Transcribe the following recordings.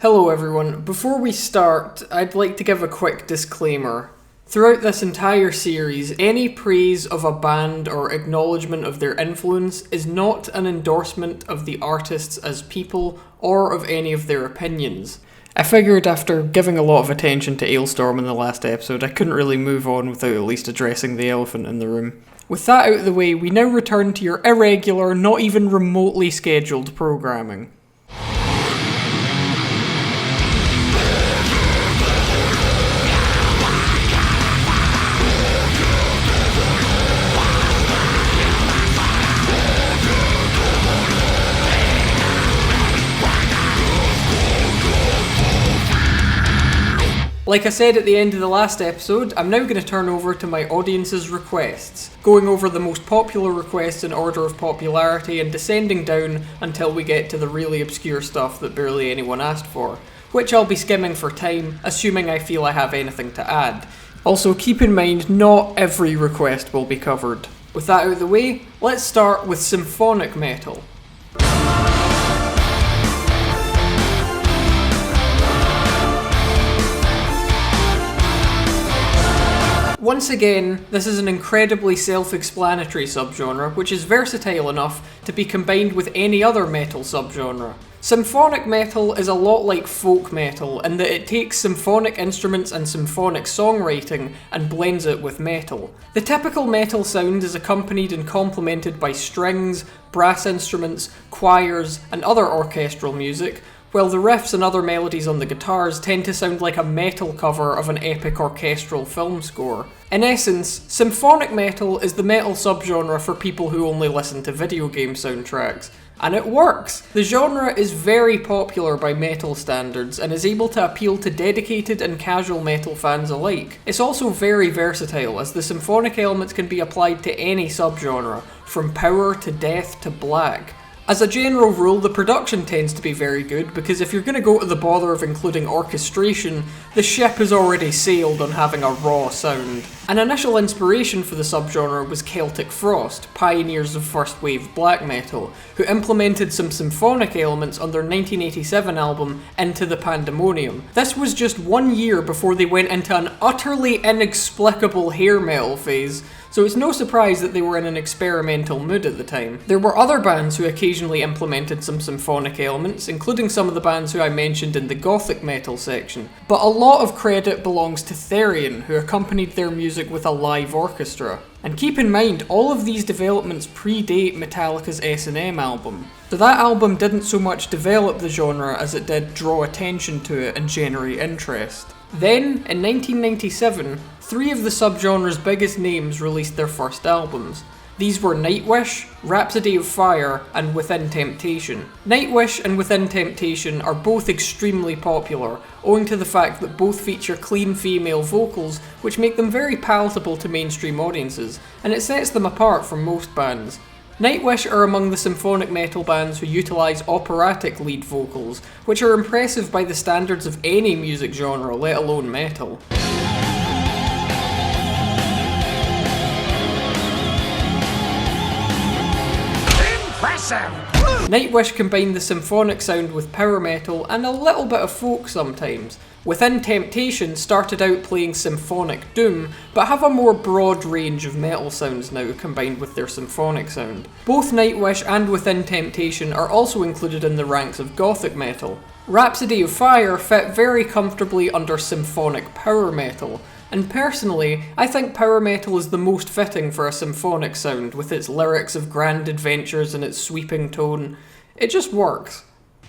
Hello everyone, before we start, I'd like to give a quick disclaimer. Throughout this entire series, any praise of a band or acknowledgement of their influence is not an endorsement of the artists as people or of any of their opinions. I figured after giving a lot of attention to Ailstorm in the last episode, I couldn't really move on without at least addressing the elephant in the room. With that out of the way, we now return to your irregular, not even remotely scheduled programming. Like I said at the end of the last episode, I'm now going to turn over to my audience's requests, going over the most popular requests in order of popularity and descending down until we get to the really obscure stuff that barely anyone asked for, which I'll be skimming for time, assuming I feel I have anything to add. Also keep in mind, not every request will be covered. With that out of the way, let's start with Symphonic Metal. Once again, this is an incredibly self-explanatory subgenre, which is versatile enough to be combined with any other metal subgenre. Symphonic metal is a lot like folk metal in that it takes symphonic instruments and symphonic songwriting and blends it with metal. The typical metal sound is accompanied and complemented by strings, brass instruments, choirs, and other orchestral music, while the riffs and other melodies on the guitars tend to sound like a metal cover of an epic orchestral film score. In essence, symphonic metal is the metal subgenre for people who only listen to video game soundtracks. And it works! The genre is very popular by metal standards and is able to appeal to dedicated and casual metal fans alike. It's also very versatile, as the symphonic elements can be applied to any subgenre, from power to death to black. As a general rule, the production tends to be very good, because if you're going to go to the bother of including orchestration, the ship has already sailed on having a raw sound. An initial inspiration for the subgenre was Celtic Frost, pioneers of first wave black metal, who implemented some symphonic elements on their 1987 album Into the Pandemonium. This was just 1 year before they went into an utterly inexplicable hair metal phase, so it's no surprise that they were in an experimental mood at the time. There were other bands who occasionally implemented some symphonic elements, including some of the bands who I mentioned in the gothic metal section, but a lot of credit belongs to Therion, who accompanied their music with a live orchestra. And keep in mind, all of these developments predate Metallica's S&M album, so that album didn't so much develop the genre as it did draw attention to it and generate interest. Then, in 1997, three of the subgenre's biggest names released their first albums. These were Nightwish, Rhapsody of Fire, and Within Temptation. Nightwish and Within Temptation are both extremely popular, owing to the fact that both feature clean female vocals, which make them very palatable to mainstream audiences, and it sets them apart from most bands. Nightwish are among the symphonic metal bands who utilise operatic lead vocals, which are impressive by the standards of any music genre, let alone metal. Nightwish combined the symphonic sound with power metal and a little bit of folk sometimes. Within Temptation started out playing symphonic doom, but have a more broad range of metal sounds now combined with their symphonic sound. Both Nightwish and Within Temptation are also included in the ranks of gothic metal. Rhapsody of Fire fit very comfortably under symphonic power metal, and personally, I think power metal is the most fitting for a symphonic sound, with its lyrics of grand adventures and its sweeping tone. It just works.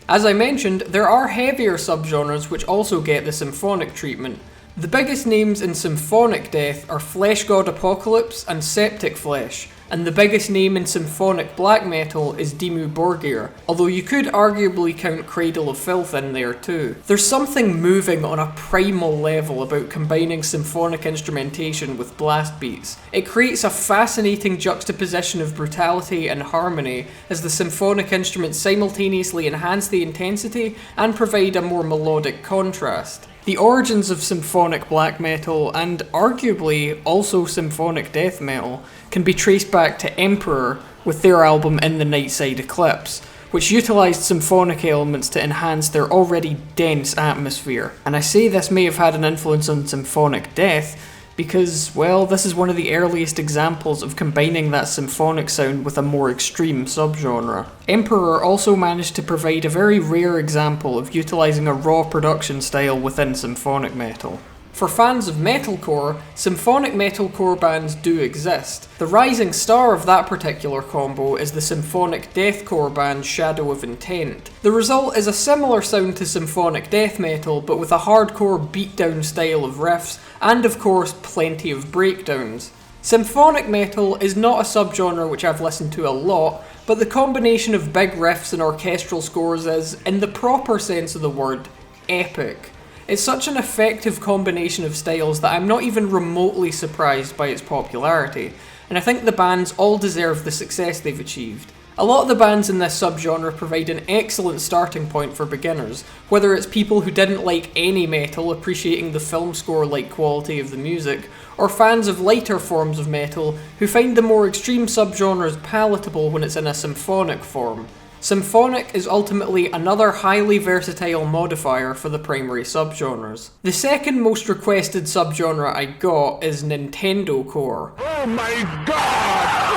As I mentioned, there are heavier subgenres which also get the symphonic treatment. The biggest names in symphonic death are Flesh God Apocalypse and Septic Flesh, and the biggest name in symphonic black metal is Dimmu Borgir, although you could arguably count Cradle of Filth in there too. There's something moving on a primal level about combining symphonic instrumentation with blast beats. It creates a fascinating juxtaposition of brutality and harmony, as the symphonic instruments simultaneously enhance the intensity and provide a more melodic contrast. The origins of symphonic black metal, and arguably also symphonic death metal, can be traced back to Emperor with their album In the Nightside Eclipse, which utilised symphonic elements to enhance their already dense atmosphere. And I say this may have had an influence on symphonic death, because, well, this is one of the earliest examples of combining that symphonic sound with a more extreme subgenre. Emperor also managed to provide a very rare example of utilising a raw production style within symphonic metal. For fans of metalcore, symphonic metalcore bands do exist. The rising star of that particular combo is the symphonic deathcore band Shadow of Intent. The result is a similar sound to symphonic death metal, but with a hardcore beatdown style of riffs, and of course plenty of breakdowns. Symphonic metal is not a subgenre which I've listened to a lot, but the combination of big riffs and orchestral scores is, in the proper sense of the word, epic. It's such an effective combination of styles that I'm not even remotely surprised by its popularity, and I think the bands all deserve the success they've achieved. A lot of the bands in this subgenre provide an excellent starting point for beginners, whether it's people who didn't like any metal appreciating the film score-like quality of the music, or fans of lighter forms of metal who find the more extreme subgenres palatable when it's in a symphonic form. Symphonic is ultimately another highly versatile modifier for the primary subgenres. The second most requested subgenre I got is Nintendocore. Oh my god!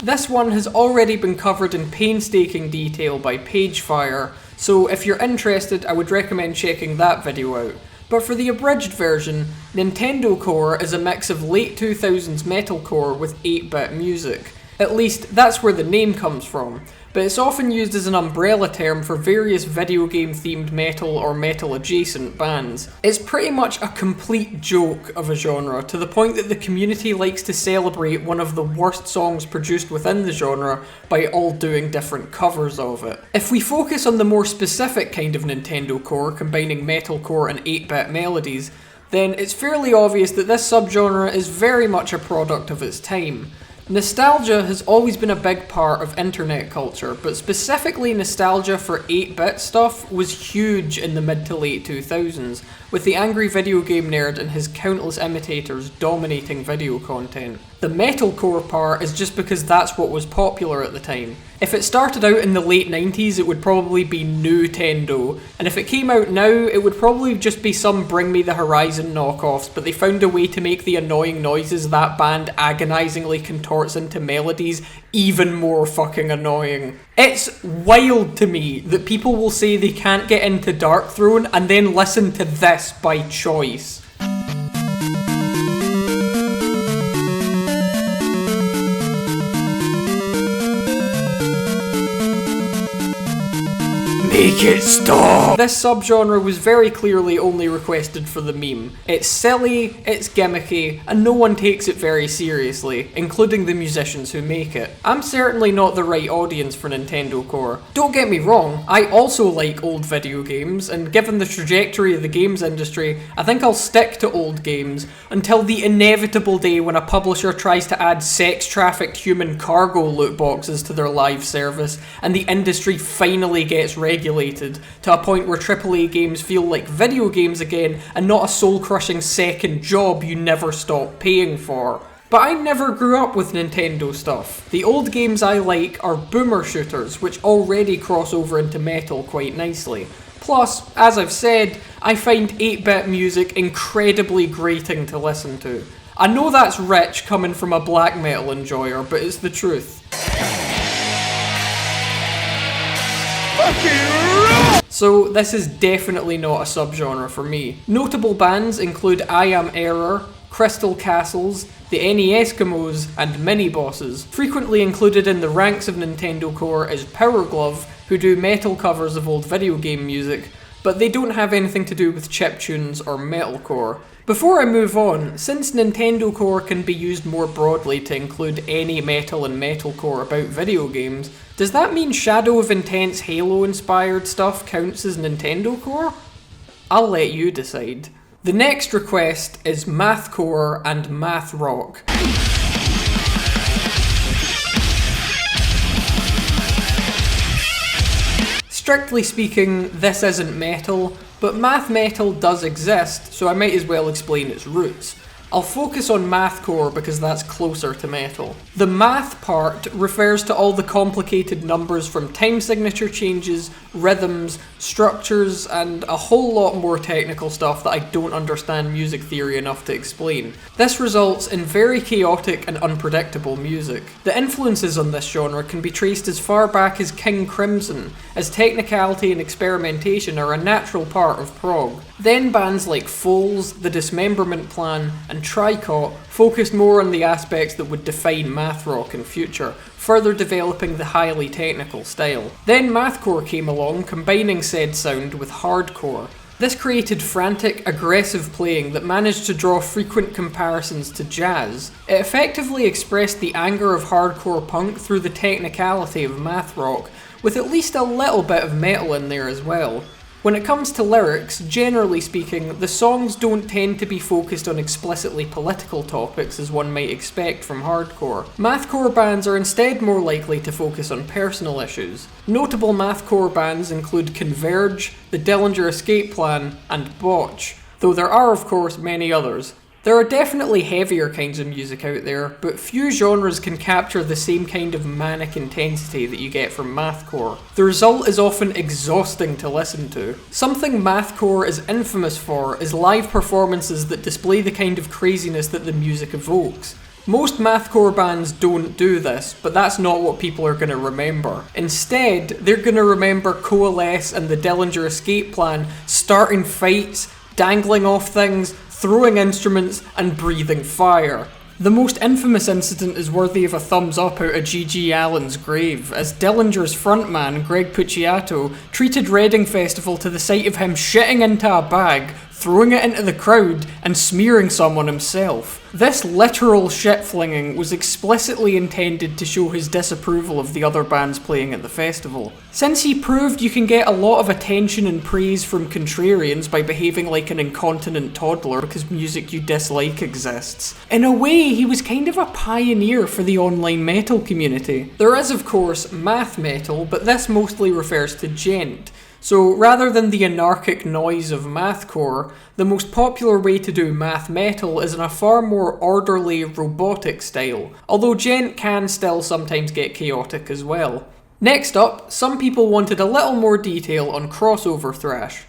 This one has already been covered in painstaking detail by Pagefire, so if you're interested, I would recommend checking that video out. But for the abridged version, Nintendocore is a mix of late 2000s metalcore with 8-bit music. At least, that's where the name comes from, but it's often used as an umbrella term for various video game themed metal or metal adjacent bands. It's pretty much a complete joke of a genre, to the point that the community likes to celebrate one of the worst songs produced within the genre by all doing different covers of it. If we focus on the more specific kind of Nintendocore, combining metalcore and 8-bit melodies, then it's fairly obvious that this subgenre is very much a product of its time. Nostalgia has always been a big part of internet culture, but specifically nostalgia for 8-bit stuff was huge in the mid to late 2000s, with the angry video game nerd and his countless imitators dominating video content. The metalcore part is just because that's what was popular at the time. If it started out in the late 90s, it would probably be Nintendo, and if it came out now, it would probably just be some Bring Me the Horizon knockoffs, but they found a way to make the annoying noises that band agonizingly contorts into melodies even more fucking annoying. It's wild to me that people will say they can't get into Darkthrone and then listen to this by choice. Make it stop! This subgenre was very clearly only requested for the meme. It's silly, it's gimmicky, and no one takes it very seriously, including the musicians who make it. I'm certainly not the right audience for Nintendocore. Don't get me wrong, I also like old video games, and given the trajectory of the games industry, I think I'll stick to old games until the inevitable day when a publisher tries to add sex-trafficked human cargo loot boxes to their live service, and the industry finally gets regulated to a point where AAA games feel like video games again and not a soul-crushing second job you never stop paying for. But I never grew up with Nintendo stuff. The old games I like are boomer shooters, which already cross over into metal quite nicely. Plus, as I've said, I find 8-bit music incredibly grating to listen to. I know that's rich coming from a black metal enjoyer, but it's the truth. So this is definitely not a subgenre for me. Notable bands include I Am Error, Crystal Castles, the NES Eskimos, and Mini Bosses. Frequently included in the ranks of Nintendocore is Power Glove, who do metal covers of old video game music, but they don't have anything to do with chiptunes or metalcore. Before I move on, since Nintendocore can be used more broadly to include any metal and metalcore about video games, does that mean Shadow of Intent's Halo-inspired stuff counts as Nintendocore? I'll let you decide. The next request is Mathcore and Math Rock. Strictly speaking, this isn't metal, but math metal does exist, so I might as well explain its roots. I'll focus on mathcore because that's closer to metal. The math part refers to all the complicated numbers from time signature changes, rhythms, structures, and a whole lot more technical stuff that I don't understand music theory enough to explain. This results in very chaotic and unpredictable music. The influences on this genre can be traced as far back as King Crimson, as technicality and experimentation are a natural part of prog. Then bands like Foals, The Dismemberment Plan, and Tricot focused more on the aspects that would define math rock in future, further developing the highly technical style. Then mathcore came along, combining said sound with hardcore. This created frantic, aggressive playing that managed to draw frequent comparisons to jazz. It effectively expressed the anger of hardcore punk through the technicality of math rock, with at least a little bit of metal in there as well. When it comes to lyrics, generally speaking, the songs don't tend to be focused on explicitly political topics as one might expect from hardcore. Mathcore bands are instead more likely to focus on personal issues. Notable mathcore bands include Converge, The Dillinger Escape Plan, and Botch, though there are of course many others. There are definitely heavier kinds of music out there, but few genres can capture the same kind of manic intensity that you get from mathcore. The result is often exhausting to listen to. Something mathcore is infamous for is live performances that display the kind of craziness that the music evokes. Most mathcore bands don't do this, but that's not what people are going to remember. Instead, they're going to remember Coalesce and the Dillinger Escape Plan starting fights, dangling off things, throwing instruments, and breathing fire. The most infamous incident is worthy of a thumbs up out of G.G. Allen's grave, as Dillinger's frontman, Greg Puciato, treated Reading Festival to the sight of him shitting into a bag, throwing it into the crowd, and smearing some on himself. This literal shit-flinging was explicitly intended to show his disapproval of the other bands playing at the festival. Since he proved you can get a lot of attention and praise from contrarians by behaving like an incontinent toddler because music you dislike exists, in a way he was kind of a pioneer for the online metal community. There is of course math metal, but this mostly refers to gent. So rather than the anarchic noise of mathcore, the most popular way to do math metal is in a far more orderly, robotic style, although gent can still sometimes get chaotic as well. Next up, some people wanted a little more detail on crossover thrash.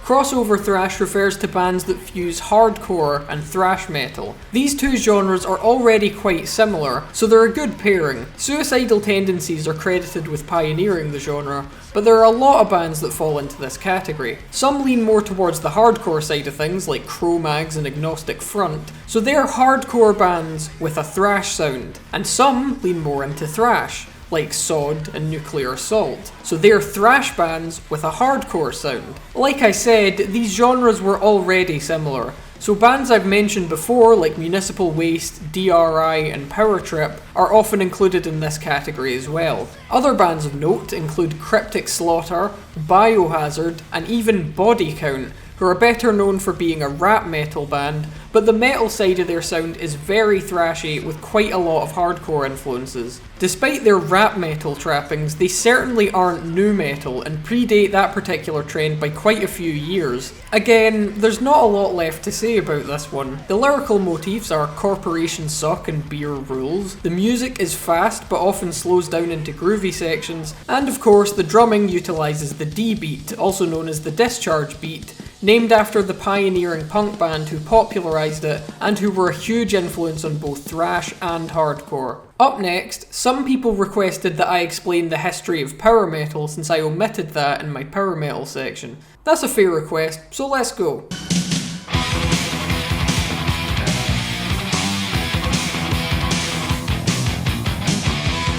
Crossover thrash refers to bands that fuse hardcore and thrash metal. These two genres are already quite similar, so they're a good pairing. Suicidal Tendencies are credited with pioneering the genre, but there are a lot of bands that fall into this category. Some lean more towards the hardcore side of things, like Cro-Mags and Agnostic Front, so they're hardcore bands with a thrash sound, and some lean more into thrash, like Sod and Nuclear Assault, so they're thrash bands with a hardcore sound. Like I said, these genres were already similar, so bands I've mentioned before like Municipal Waste, DRI and Power Trip are often included in this category as well. Other bands of note include Cryptic Slaughter, Biohazard and even Body Count, who are better known for being a rap metal band, but the metal side of their sound is very thrashy with quite a lot of hardcore influences. Despite their rap metal trappings, they certainly aren't nu metal and predate that particular trend by quite a few years. Again, there's not a lot left to say about this one. The lyrical motifs are corporations suck and beer rules, the music is fast but often slows down into groovy sections, and of course the drumming utilises the D beat, also known as the discharge beat, named after the pioneering punk band who popularised it and who were a huge influence on both thrash and hardcore. Up next, some people requested that I explain the history of power metal since I omitted that in my power metal section. That's a fair request, so let's go.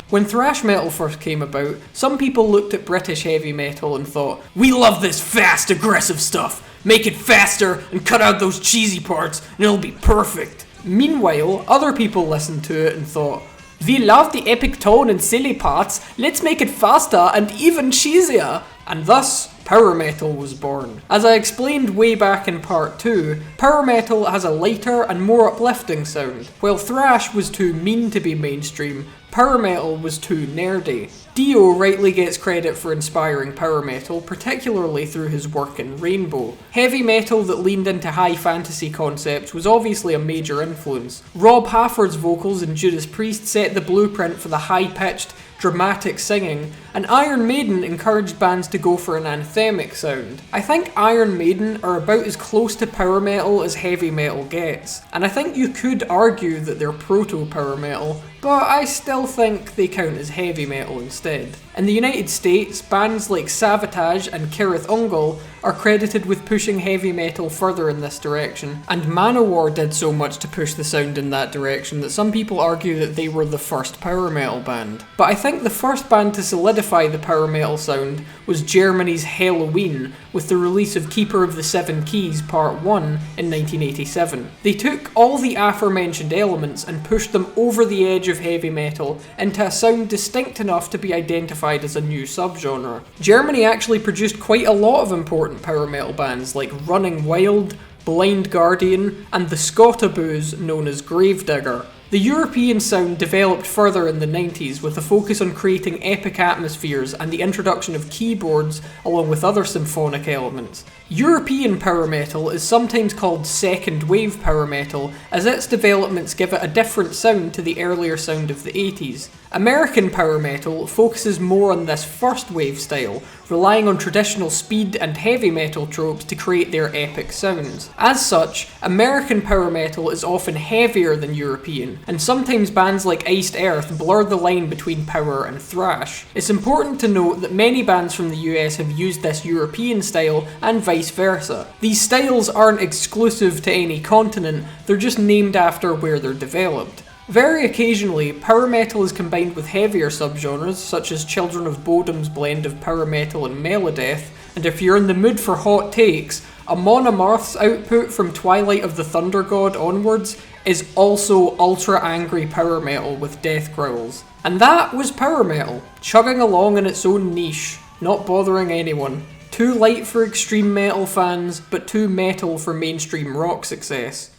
When thrash metal first came about, some people looked at British heavy metal and thought, "We love this fast, aggressive stuff. Make it faster and cut out those cheesy parts and it'll be perfect." Meanwhile, other people listened to it and thought, "We love the epic tone and silly parts, let's make it faster and even cheesier." And thus, power metal was born. As I explained way back in part 2, power metal has a lighter and more uplifting sound. While thrash was too mean to be mainstream, power metal was too nerdy. Dio rightly gets credit for inspiring power metal, particularly through his work in Rainbow. Heavy metal that leaned into high fantasy concepts was obviously a major influence. Rob Halford's vocals in Judas Priest set the blueprint for the high-pitched, dramatic singing, and Iron Maiden encouraged bands to go for an anthemic sound. I think Iron Maiden are about as close to power metal as heavy metal gets, and I think you could argue that they're proto-power metal, but I still think they count as heavy metal instead. In the United States, bands like Savatage and Kirith Ungol are credited with pushing heavy metal further in this direction, and Manowar did so much to push the sound in that direction that some people argue that they were the first power metal band. But I think the first band to solidify the power metal sound was Germany's Helloween, with the release of Keeper of the Seven Keys Part 1 in 1987. They took all the aforementioned elements and pushed them over the edge of heavy metal into a sound distinct enough to be identified as a new subgenre. Germany actually produced quite a lot of important power metal bands like Running Wild, Blind Guardian, and the Scottabooze known as Gravedigger. The European sound developed further in the 90s with a focus on creating epic atmospheres and the introduction of keyboards along with other symphonic elements. European power metal is sometimes called second wave power metal, as its developments give it a different sound to the earlier sound of the 80s. American power metal focuses more on this first wave style, relying on traditional speed and heavy metal tropes to create their epic sounds. As such, American power metal is often heavier than European, and sometimes bands like Iced Earth blur the line between power and thrash. It's important to note that many bands from the US have used this European style and vice versa. These styles aren't exclusive to any continent, they're just named after where they're developed. Very occasionally, power metal is combined with heavier subgenres, such as Children of Bodom's blend of power metal and melodeath, and if you're in the mood for hot takes, Amon Amarth's output from Twilight of the Thunder God onwards is also ultra angry power metal with death growls. And that was power metal, chugging along in its own niche, not bothering anyone. Too light for extreme metal fans, but too metal for mainstream rock success.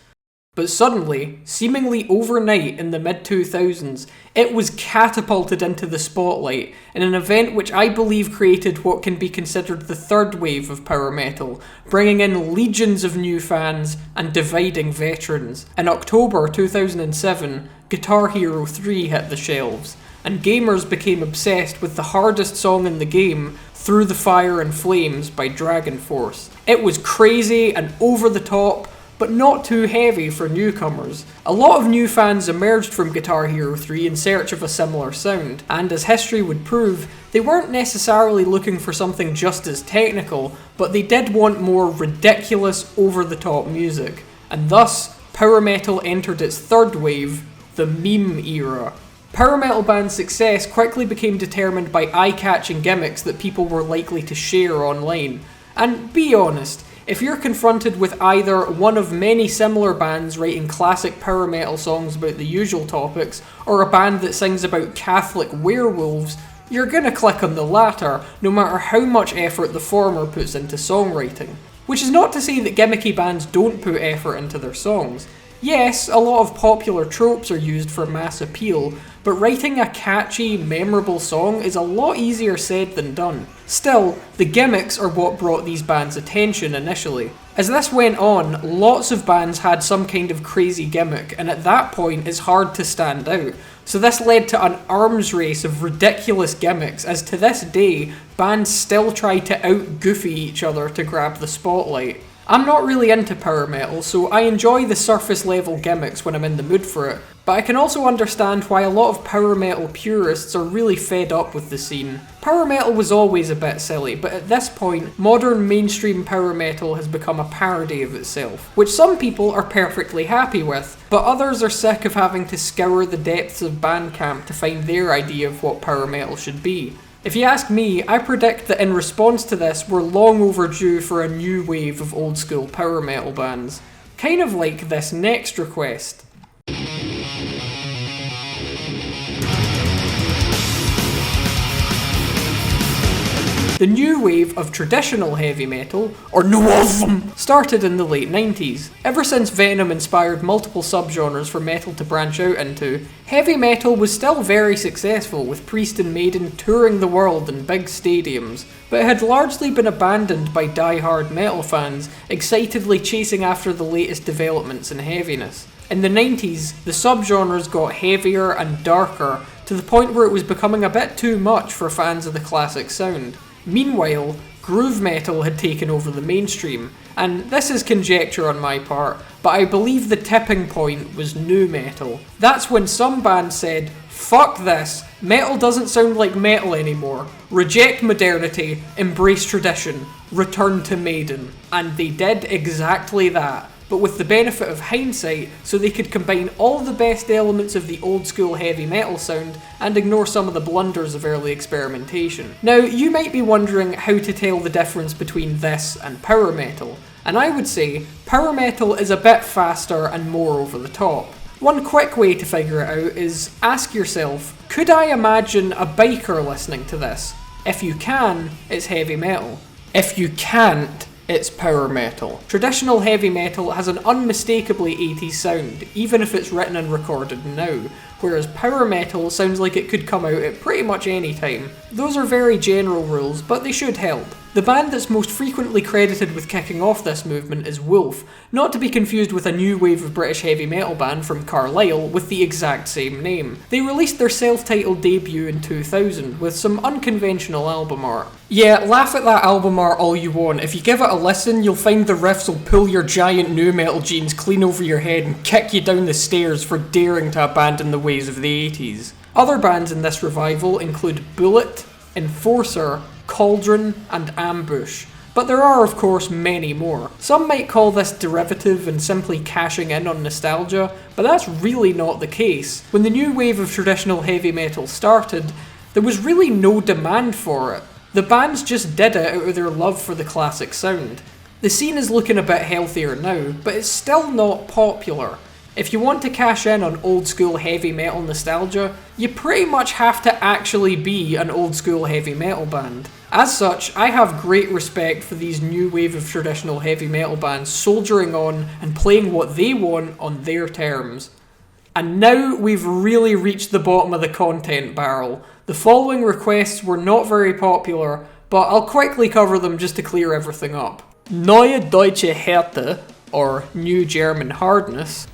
But suddenly, seemingly overnight in the mid-2000s, it was catapulted into the spotlight in an event which I believe created what can be considered the third wave of power metal, bringing in legions of new fans and dividing veterans. In October 2007, Guitar Hero 3 hit the shelves, and gamers became obsessed with the hardest song in the game, Through the Fire and Flames by Dragon Force. It was crazy and over the top, but not too heavy for newcomers. A lot of new fans emerged from Guitar Hero 3 in search of a similar sound, and as history would prove, they weren't necessarily looking for something just as technical, but they did want more ridiculous, over-the-top music. And thus, power metal entered its third wave, the meme era. Power metal bands' success quickly became determined by eye-catching gimmicks that people were likely to share online. And be honest, if you're confronted with either one of many similar bands writing classic power metal songs about the usual topics, or a band that sings about Catholic werewolves, you're gonna click on the latter, no matter how much effort the former puts into songwriting. Which is not to say that gimmicky bands don't put effort into their songs. Yes, a lot of popular tropes are used for mass appeal, but writing a catchy, memorable song is a lot easier said than done. Still, the gimmicks are what brought these bands attention initially. As this went on, lots of bands had some kind of crazy gimmick, and at that point it's hard to stand out. So this led to an arms race of ridiculous gimmicks, as to this day, bands still try to out-goofy each other to grab the spotlight. I'm not really into power metal, so I enjoy the surface level gimmicks when I'm in the mood for it, but I can also understand why a lot of power metal purists are really fed up with the scene. Power metal was always a bit silly, but at this point, modern mainstream power metal has become a parody of itself, which some people are perfectly happy with, but others are sick of having to scour the depths of Bandcamp to find their idea of what power metal should be. If you ask me, I predict that in response to this, we're long overdue for a new wave of old school power metal bands. Kind of like this next request. The new wave of traditional heavy metal, or Neue, started in the late 90s. Ever since Venom inspired multiple subgenres for metal to branch out into, heavy metal was still very successful, with Priest and Maiden touring the world in big stadiums, but it had largely been abandoned by die-hard metal fans, excitedly chasing after the latest developments in heaviness. In the 90s, the subgenres got heavier and darker, to the point where it was becoming a bit too much for fans of the classic sound. Meanwhile, groove metal had taken over the mainstream, and this is conjecture on my part, but I believe the tipping point was nu metal. That's when some bands said, "Fuck this, metal doesn't sound like metal anymore. Reject modernity, embrace tradition, return to Maiden." And they did exactly that, but with the benefit of hindsight, so they could combine all the best elements of the old school heavy metal sound and ignore some of the blunders of early experimentation. Now, you might be wondering how to tell the difference between this and power metal, and I would say power metal is a bit faster and more over the top. One quick way to figure it out is ask yourself, could I imagine a biker listening to this? If you can, it's heavy metal. If you can't, it's power metal. Traditional heavy metal has an unmistakably 80s sound, even if it's written and recorded now, whereas power metal sounds like it could come out at pretty much any time. Those are very general rules, but they should help. The band that's most frequently credited with kicking off this movement is Wolf, not to be confused with a new wave of British heavy metal band from Carlisle with the exact same name. They released their self-titled debut in 2000 with some unconventional album art. Yeah, laugh at that album art all you want. If you give it a listen, you'll find the riffs will pull your giant nu metal jeans clean over your head and kick you down the stairs for daring to abandon the ways of the 80s. Other bands in this revival include Bullet, Enforcer, Cauldron, and Ambush, but there are of course many more. Some might call this derivative and simply cashing in on nostalgia, but that's really not the case. When the new wave of traditional heavy metal started, there was really no demand for it. The bands just did it out of their love for the classic sound. The scene is looking a bit healthier now, but it's still not popular. If you want to cash in on old school heavy metal nostalgia, you pretty much have to actually be an old school heavy metal band. As such, I have great respect for these new wave of traditional heavy metal bands soldiering on and playing what they want on their terms. And now we've really reached the bottom of the content barrel. The following requests were not very popular, but I'll quickly cover them just to clear everything up. Neue Deutsche Härte, or New German Hardness,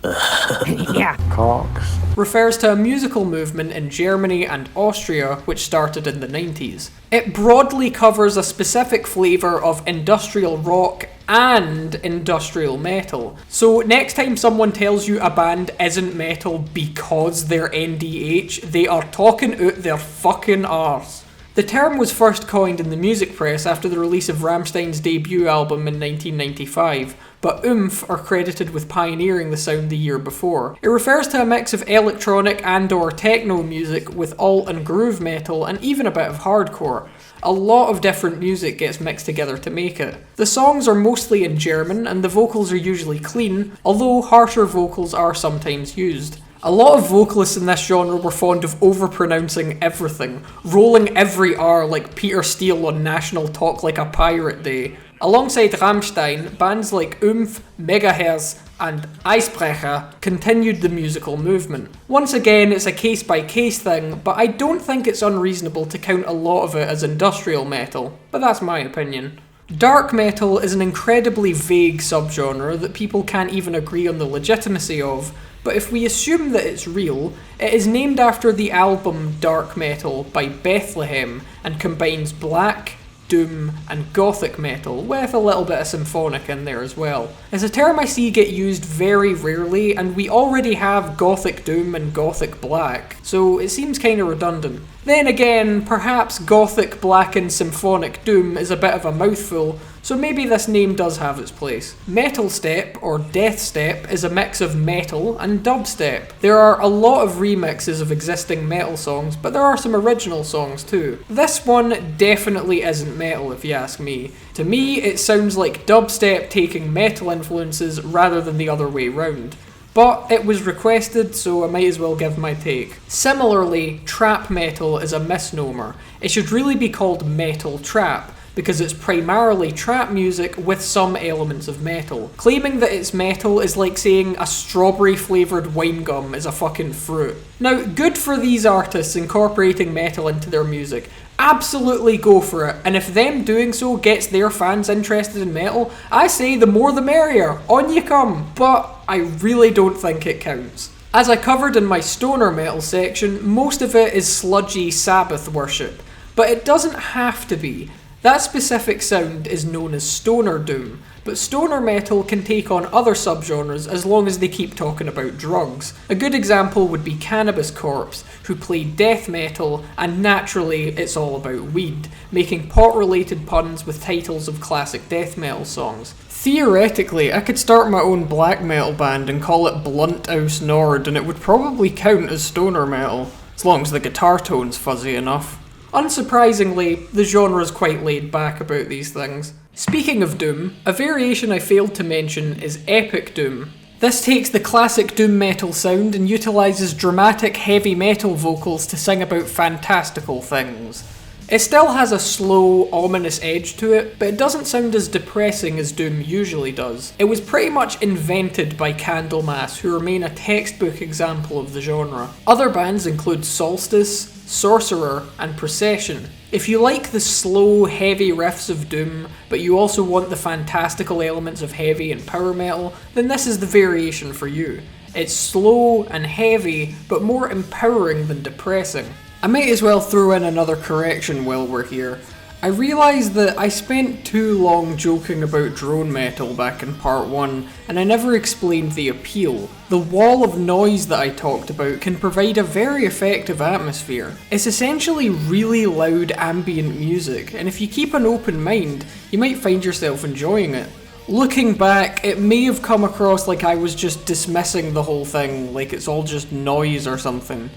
Yeah. Cox. refers to a musical movement in Germany and Austria which started in the 90s. It broadly covers a specific flavour of industrial rock and industrial metal. So next time someone tells you a band isn't metal because they're NDH, they are talking out their fucking arse. The term was first coined in the music press after the release of Rammstein's debut album in 1995, but Oomph are credited with pioneering the sound the year before. It refers to a mix of electronic and/or techno music with alt and groove metal and even a bit of hardcore. A lot of different music gets mixed together to make it. The songs are mostly in German and the vocals are usually clean, although harsher vocals are sometimes used. A lot of vocalists in this genre were fond of overpronouncing everything, rolling every R like Peter Steele on National Talk Like a Pirate Day. Alongside Rammstein, bands like Oomph, Megahertz, and Eisbrecher continued the musical movement. Once again, it's a case-by-case thing, but I don't think it's unreasonable to count a lot of it as industrial metal, but that's my opinion. Dark metal is an incredibly vague subgenre that people can't even agree on the legitimacy of, but if we assume that it's real, it is named after the album Dark Metal by Bethlehem and combines black, doom, and gothic metal, with a little bit of symphonic in there as well. It's a term I see get used very rarely, and we already have gothic doom and gothic black, so it seems kinda redundant. Then again, perhaps gothic black and symphonic doom is a bit of a mouthful, so maybe this name does have its place. Metalstep, or Deathstep, is a mix of metal and dubstep. There are a lot of remixes of existing metal songs, but there are some original songs too. This one definitely isn't metal if you ask me. To me, it sounds like dubstep taking metal influences rather than the other way round. but it was requested, so I might as well give my take. Similarly, trap metal is a misnomer. It should really be called metal trap, because it's primarily trap music with some elements of metal. Claiming that it's metal is like saying a strawberry flavoured wine gum is a fucking fruit. Now, good for these artists incorporating metal into their music. Absolutely go for it, and if them doing so gets their fans interested in metal, I say the more the merrier, on you come, but I really don't think it counts. As I covered in my stoner metal section, most of it is sludgy Sabbath worship, but it doesn't have to be. That specific sound is known as stoner doom, but stoner metal can take on other subgenres as long as they keep talking about drugs. A good example would be Cannabis Corpse, who play death metal, and naturally it's all about weed, making pot-related puns with titles of classic death metal songs. Theoretically, I could start my own black metal band and call it Blunt Aus Nord, and it would probably count as stoner metal, as long as the guitar tone's fuzzy enough. Unsurprisingly, the genre is quite laid back about these things. Speaking of doom, a variation I failed to mention is epic doom. This takes the classic doom metal sound and utilises dramatic heavy metal vocals to sing about fantastical things. It still has a slow, ominous edge to it, but it doesn't sound as depressing as doom usually does. It was pretty much invented by Candlemas, who remain a textbook example of the genre. Other bands include Solstice, Sorcerer, and Procession. If you like the slow, heavy riffs of doom, but you also want the fantastical elements of heavy and power metal, then this is the variation for you. It's slow and heavy, but more empowering than depressing. I might as well throw in another correction while we're here. I realised that I spent too long joking about drone metal back in part 1, and I never explained the appeal. The wall of noise that I talked about can provide a very effective atmosphere. It's essentially really loud ambient music, and if you keep an open mind, you might find yourself enjoying it. Looking back, it may have come across like I was just dismissing the whole thing, like it's all just noise or something.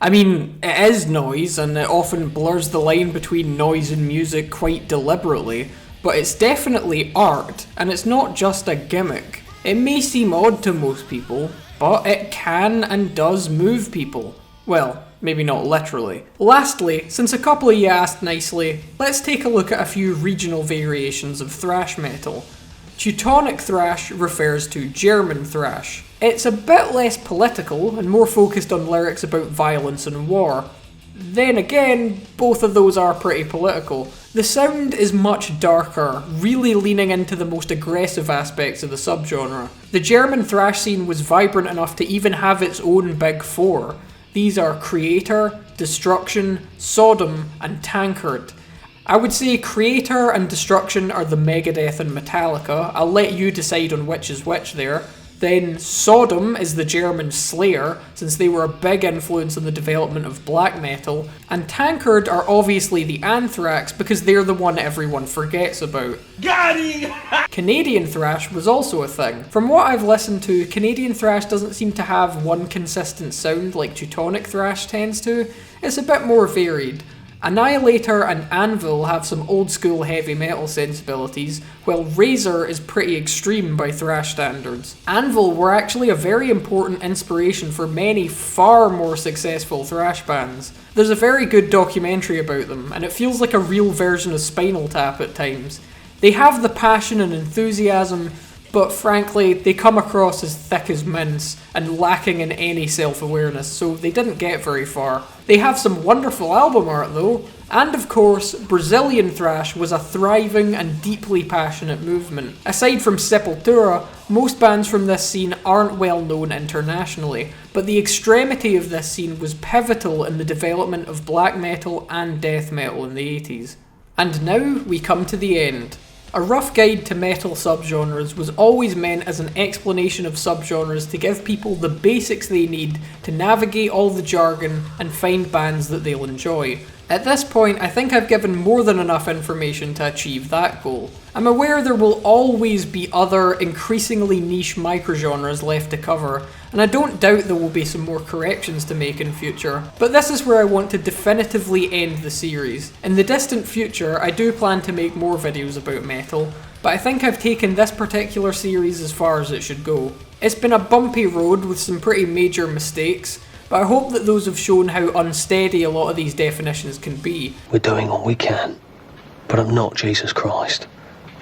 I mean, it is noise, and it often blurs the line between noise and music quite deliberately, but it's definitely art, and it's not just a gimmick. It may seem odd to most people, but it can and does move people. Well, maybe not literally. Lastly, since a couple of you asked nicely, let's take a look at a few regional variations of thrash metal. Teutonic Thrash refers to German thrash. It's a bit less political and more focused on lyrics about violence and war. Then again, both of those are pretty political. The sound is much darker, really leaning into the most aggressive aspects of the subgenre. The German thrash scene was vibrant enough to even have its own big four. These are Creator, Destruction, Sodom, and Tankard. I would say Creator and Destruction are the Megadeth and Metallica. I'll let you decide on which is which there. Then Sodom is the German Slayer, since they were a big influence on the development of black metal. And Tankard are obviously the Anthrax, because they're the one everyone forgets about. Got him! Canadian thrash was also a thing. From what I've listened to, Canadian thrash doesn't seem to have one consistent sound like Teutonic thrash tends to. It's a bit more varied. Annihilator and Anvil have some old school heavy metal sensibilities, while Razor is pretty extreme by thrash standards. Anvil were actually a very important inspiration for many far more successful thrash bands. There's a very good documentary about them, and it feels like a real version of Spinal Tap at times. They have the passion and enthusiasm, but frankly, they come across as thick as mince and lacking in any self-awareness, so they didn't get very far. They have some wonderful album art though, and of course, Brazilian thrash was a thriving and deeply passionate movement. Aside from Sepultura, most bands from this scene aren't well known internationally, but the extremity of this scene was pivotal in the development of black metal and death metal in the 80s. And now we come to the end. A rough guide to metal subgenres was always meant as an explanation of subgenres to give people the basics they need to navigate all the jargon and find bands that they'll enjoy. At this point, I think I've given more than enough information to achieve that goal. I'm aware there will always be other, increasingly niche microgenres left to cover, and I don't doubt there will be some more corrections to make in future, but this is where I want to definitively end the series. In the distant future, I do plan to make more videos about metal, but I think I've taken this particular series as far as it should go. It's been a bumpy road with some pretty major mistakes, but I hope that those have shown how unsteady a lot of these definitions can be. We're doing all we can, but I'm not Jesus Christ.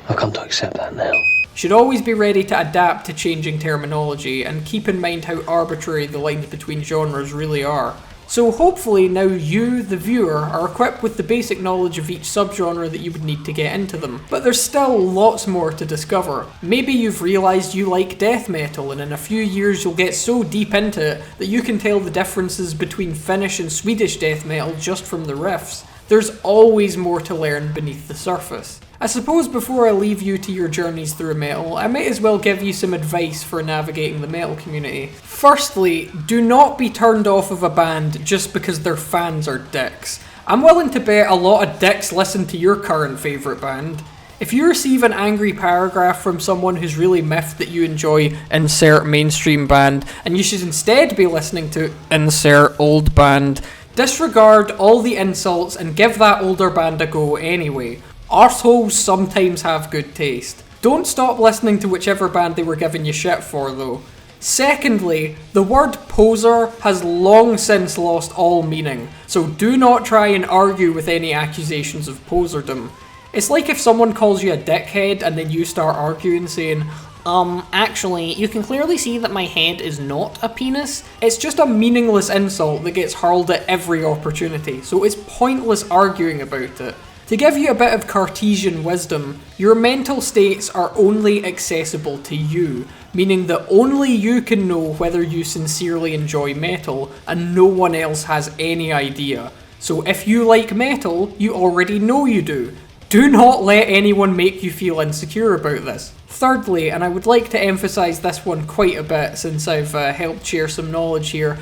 I've come to accept that now. Should always be ready to adapt to changing terminology and keep in mind how arbitrary the lines between genres really are. So hopefully now you, the viewer, are equipped with the basic knowledge of each subgenre that you would need to get into them. But there's still lots more to discover. Maybe you've realised you like death metal, and in a few years you'll get so deep into it that you can tell the differences between Finnish and Swedish death metal just from the riffs. There's always more to learn beneath the surface. I suppose before I leave you to your journeys through metal, I might as well give you some advice for navigating the metal community. Firstly, do not be turned off of a band just because their fans are dicks. I'm willing to bet a lot of dicks listen to your current favourite band. If you receive an angry paragraph from someone who's really miffed that you enjoy insert mainstream band, and you should instead be listening to insert old band, disregard all the insults and give that older band a go anyway. Arseholes sometimes have good taste. Don't stop listening to whichever band they were giving you shit for though. Secondly, the word poser has long since lost all meaning, so do not try and argue with any accusations of poserdom. It's like if someone calls you a dickhead and then you start arguing saying, actually, you can clearly see that my head is not a penis. It's just a meaningless insult that gets hurled at every opportunity, so it's pointless arguing about it. To give you a bit of Cartesian wisdom, your mental states are only accessible to you, meaning that only you can know whether you sincerely enjoy metal, and no one else has any idea. So if you like metal, you already know you do. Do not let anyone make you feel insecure about this. Thirdly, and I would like to emphasise this one quite a bit since I've helped share some knowledge here,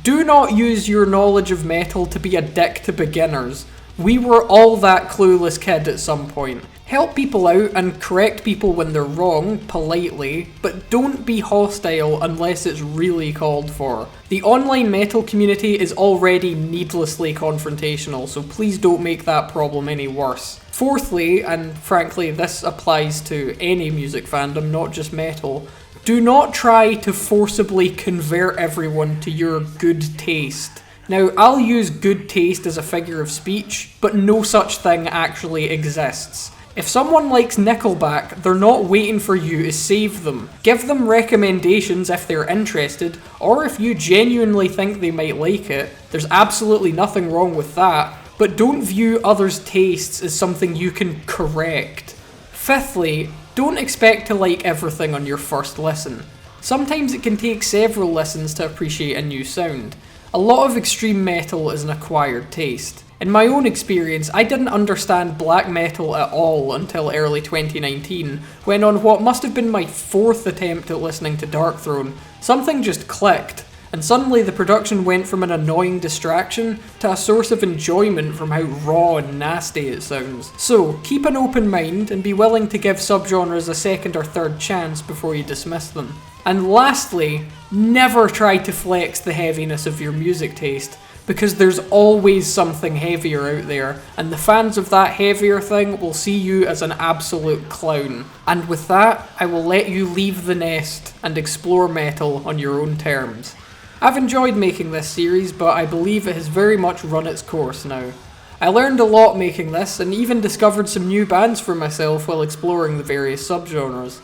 do not use your knowledge of metal to be a dick to beginners. We were all that clueless kid at some point. Help people out and correct people when they're wrong, politely, but don't be hostile unless it's really called for. The online metal community is already needlessly confrontational, so please don't make that problem any worse. Fourthly, and frankly this applies to any music fandom, not just metal, do not try to forcibly convert everyone to your good taste. Now, I'll use good taste as a figure of speech, but no such thing actually exists. If someone likes Nickelback, they're not waiting for you to save them. Give them recommendations if they're interested, or if you genuinely think they might like it. There's absolutely nothing wrong with that, but don't view others' tastes as something you can correct. Fifthly, don't expect to like everything on your first listen. Sometimes it can take several listens to appreciate a new sound. A lot of extreme metal is an acquired taste. In my own experience, I didn't understand black metal at all until early 2019, when on what must have been my fourth attempt at listening to Darkthrone, something just clicked, and suddenly the production went from an annoying distraction to a source of enjoyment from how raw and nasty it sounds. So, keep an open mind and be willing to give subgenres a second or third chance before you dismiss them. And lastly, never try to flex the heaviness of your music taste, because there's always something heavier out there, and the fans of that heavier thing will see you as an absolute clown. And with that, I will let you leave the nest and explore metal on your own terms. I've enjoyed making this series, but I believe it has very much run its course now. I learned a lot making this, and even discovered some new bands for myself while exploring the various subgenres.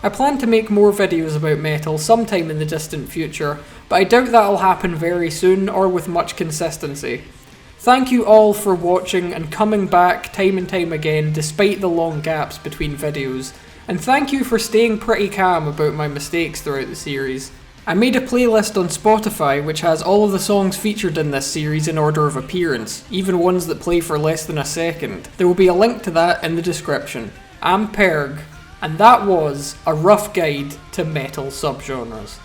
I plan to make more videos about metal sometime in the distant future, but I doubt that'll happen very soon or with much consistency. Thank you all for watching and coming back time and time again despite the long gaps between videos, and thank you for staying pretty calm about my mistakes throughout the series. I made a playlist on Spotify which has all of the songs featured in this series in order of appearance, even ones that play for less than a second. There will be a link to that in the description. I'm Perg, and that was a rough guide to metal subgenres.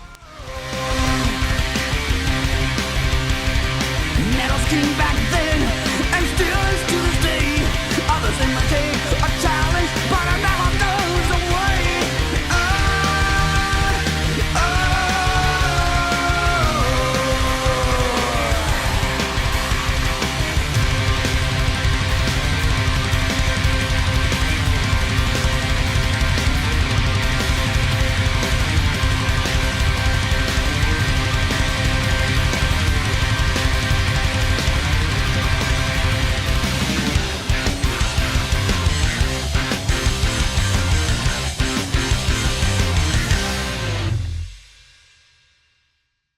Metal's coming back.